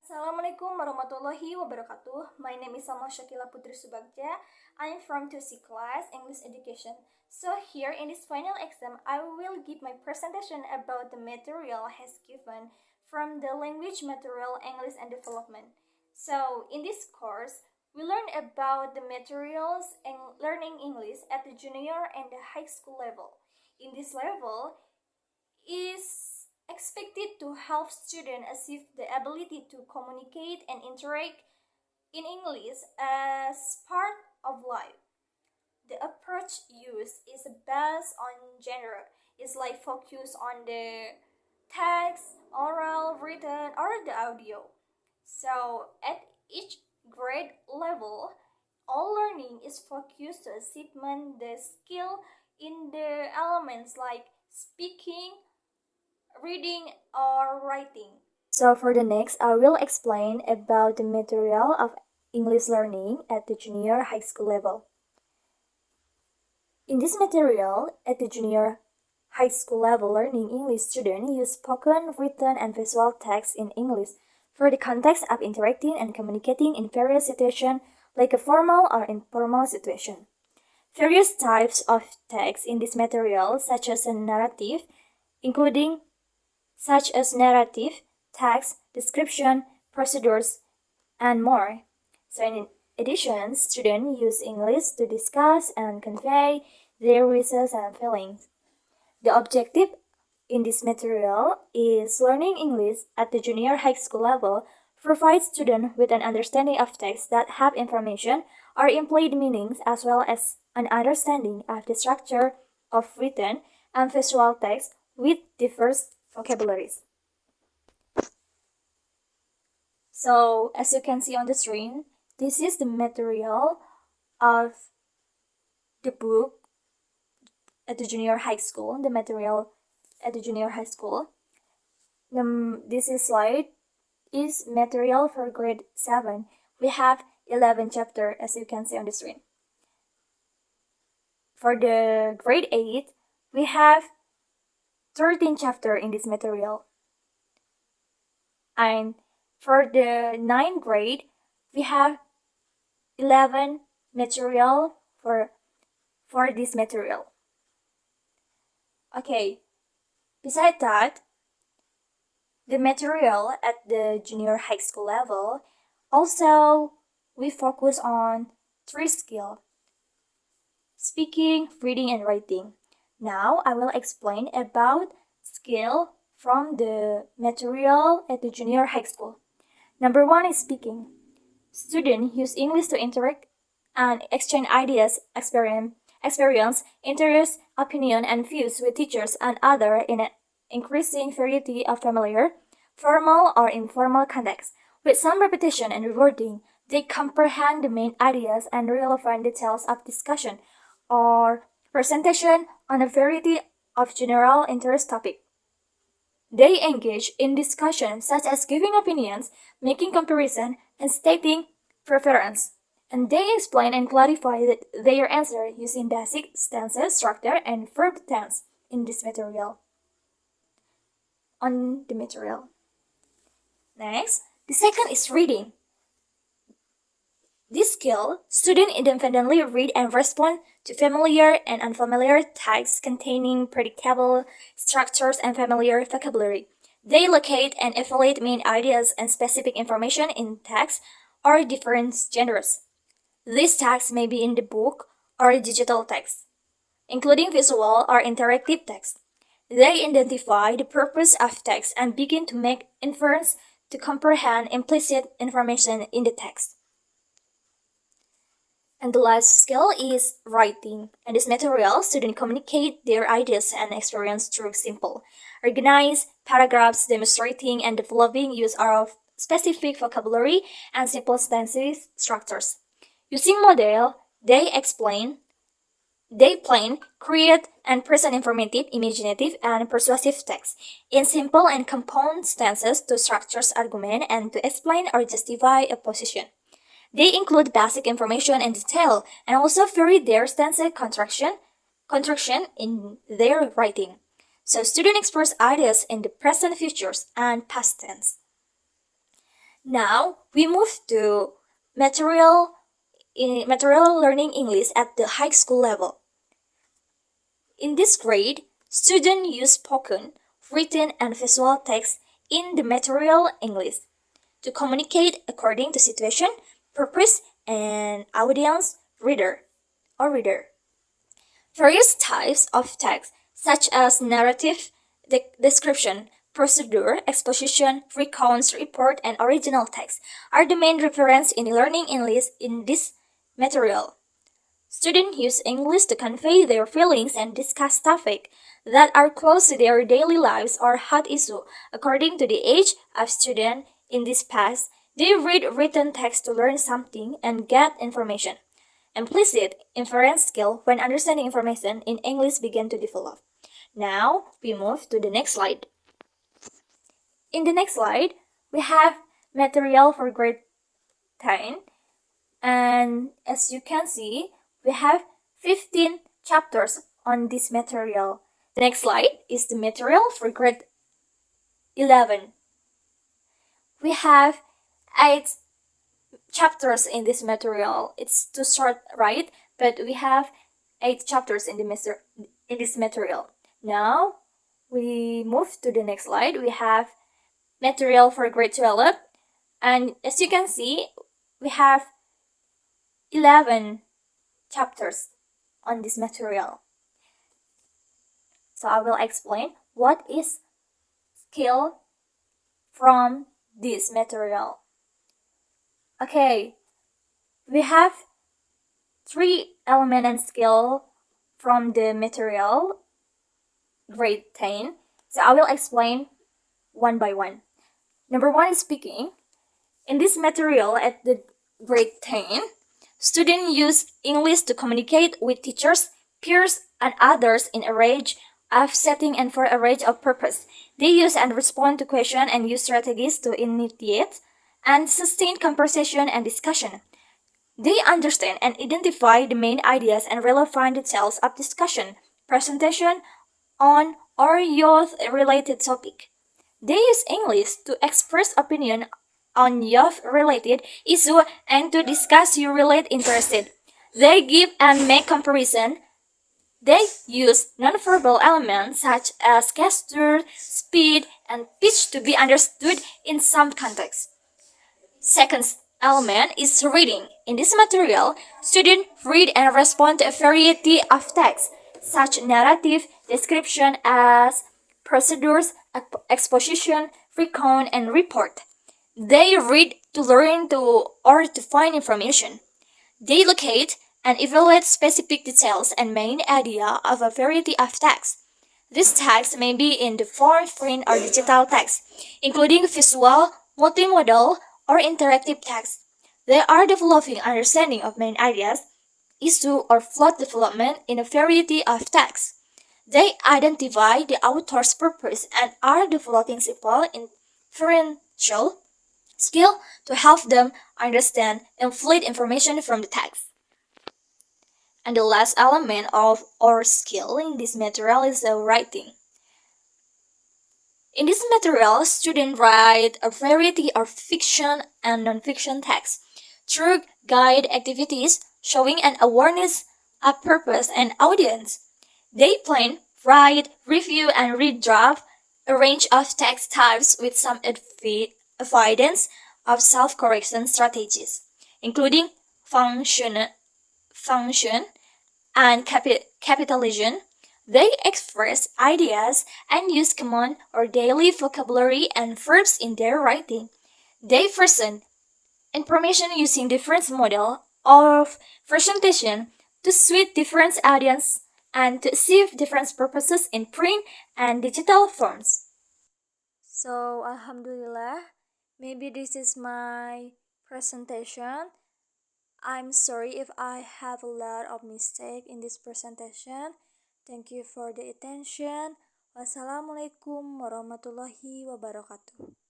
Assalamualaikum warahmatullahi wabarakatuh. My name is SHAKILA PUTRI SUBAGJA. I am from 2C class, English Education. So here in this final exam, I will give my presentation about the material has given from the language material English and development. So in this course, we learn about the materials and learning English at the junior and the high school level. In this level is expected to help students achieve the ability to communicate and interact in English as part of life. The approach used is based on genre. It's like focus on the text, oral, written, or the audio. So at each grade level, all learning is focused to achievement the skill in the elements like speaking, reading, or writing. So for the next, I will explain about the material of English learning at the junior high school level. In this material, at the junior high school level learning English, students use spoken, written, and visual text in English for the context of interacting and communicating in various situations like a formal or informal situation. Various types of text in this material, such as narrative, text, description, procedures, and more. So in addition, students use English to discuss and convey their wishes and feelings. The objective in this material is learning English at the junior high school level provides students with an understanding of texts that have information or implied meanings as well as an understanding of the structure of written and visual text with diverse vocabularies. So, as you can see on the screen, this is the material of the book at the junior high school, the material at the junior high school. This slide is material for grade 7. We have 11 chapters, as you can see on the screen. For the grade 8, we have 13 chapters in this material. And for the 9th grade, we have 11 material for this material. Okay, besides that, the material at the junior high school level, also we focus on 3 skills: speaking, reading, and writing. Now I will explain about skill from the material at the junior high school. Number 1 is speaking. Students use English to interact and exchange ideas, experience, interests, opinion, and views with teachers and others in an increasing variety of familiar, formal, or informal contexts. With some repetition and rewarding, they comprehend the main ideas and relevant details of discussion or presentation on a variety of general interest topics. They engage in discussions such as giving opinions, making comparison, and stating preference. And they explain and clarify their answer using basic sentences, structure, and verb tense in this material. On the material. Next, the second is reading. This skill, students independently read and respond to familiar and unfamiliar texts containing predictable structures and familiar vocabulary. They locate and evaluate main ideas and specific information in text or different genres. These texts may be in the book or digital text, including visual or interactive text. They identify the purpose of text and begin to make inference to comprehend implicit information in the text. And the last skill is writing. In this material, students communicate their ideas and experience through simple, organized paragraphs demonstrating and developing use of specific vocabulary and simple sentence structures. Using model, they plan, create, and present informative, imaginative, and persuasive text in simple and compound sentences to structure argument and to explain or justify a position. They include basic information and detail, and also vary their stance contraction in their writing. So students express ideas in the present, futures, and past tense. Now we move to material learning English at the high school level. In this grade, students use spoken, written, and visual text in the material English to communicate according to situation, purpose, and audience, reader. Various types of text, such as narrative, description, procedure, exposition, recounts, report, and original text, are the main reference in learning English in this material. Students use English to convey their feelings and discuss topics that are close to their daily lives or hot issue. According to the age of student in this past, they read written text to learn something and get information. Implicit inference skill when understanding information in English begin to develop. Now we move to the next slide. In the next slide, we have material for grade 10, and as you can see, we have 15 chapters on this material. The next slide is the material for grade 11. We have 8 chapters in this material. It's too short, right? But we have 8 chapters in this material. Now we move to the next slide. We have material for grade 12, and as you can see, we have 11 chapters on this material. So I will explain what is skill from this material. Okay, we have 3 elements and skill from the material grade 10. So I will explain one by one. Number 1 is speaking. In this material at the grade 10, students use English to communicate with teachers, peers, and others in a range of setting and for a range of purpose. They use and respond to questions and use strategies to initiate and sustain conversation and discussion. They understand and identify the main ideas and relevant details of discussion, presentation on or youth-related topic. They use English to express opinion on youth-related issue and to discuss youth-related interested. They give and make comparison. They use nonverbal elements such as gesture, speed, and pitch to be understood in some contexts. Second element is reading. In this material, students read and respond to a variety of texts, such narrative, description as procedures, exposition, recount, and report. They read to learn or to find information. They locate and evaluate specific details and main idea of a variety of texts. These texts may be in the form print or digital text, including visual, multimodal, or interactive text. They are developing understanding of main ideas, issue, or plot development in a variety of texts. They identify the author's purpose and are developing simple inferential skill to help them understand and fleet information from the text. And the last element of our skill in this material is writing. In this material, students write a variety of fiction and non-fiction texts through guide activities showing an awareness of purpose and audience. They plan, write, review, and read draft a range of text types with some evidence of self-correction strategies, including function and capitalization. They express ideas and use common or daily vocabulary and verbs in their writing. They present information using different models of presentation to suit different audience and to achieve different purposes in print and digital forms. So, Alhamdulillah, maybe this is my presentation. I'm sorry if I have a lot of mistake in this presentation. Thank you for the attention. Wassalamualaikum warahmatullahi wabarakatuh.